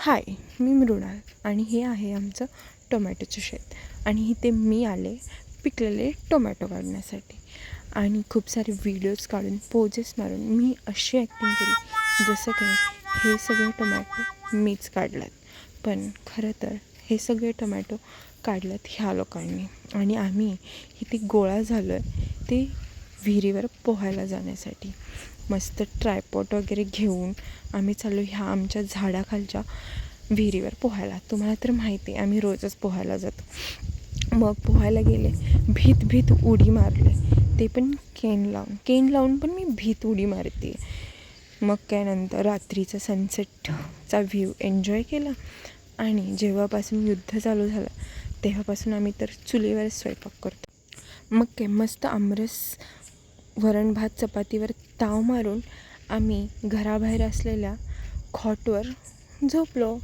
हाय, मी मृणाल आणि हे आहे आमचं टोमॅटोचं शेत. आणि इथे मी आले पिकलेले टोमॅटो काढण्यासाठी. आणि खूप सारे व्हिडिओज काढून पोजेस मारून मी अशी ॲक्टिंग केली जसं काही हे सगळे टोमॅटो मीच काढलात. पण खरं तर हे सगळे टोमॅटो काढलेत ह्या लोकांनी. आणि आम्ही इथे गोळा झालो आहे ते विहिरीवर पोहायला जाण्यासाठी. मस्त ट्रायपॉट वगैरे घेऊन आम्ही चाललो ह्या आमच्या झाडाखालच्या विहिरीवर पोहायला. तुम्हाला तर माहिती आहे आम्ही रोजच पोहायला जातो. मग पोहायला गेले, भीत उडी मारले, ते पण केन लावून पण मी भीत उडी मारते. मग काय नंतर रात्रीचा सनसेटचा व्ह्यू एन्जॉय केला. आणि जेव्हापासून युद्ध चालू झालं तेव्हापासून आम्ही तर चुलीवर स्वयंपाक करतो. मग काय मस्त आमरस, वरण भात, चपातीवर ताव मारून आम्ही घराबाहेर असलेल्या खॉटवर झोपलो.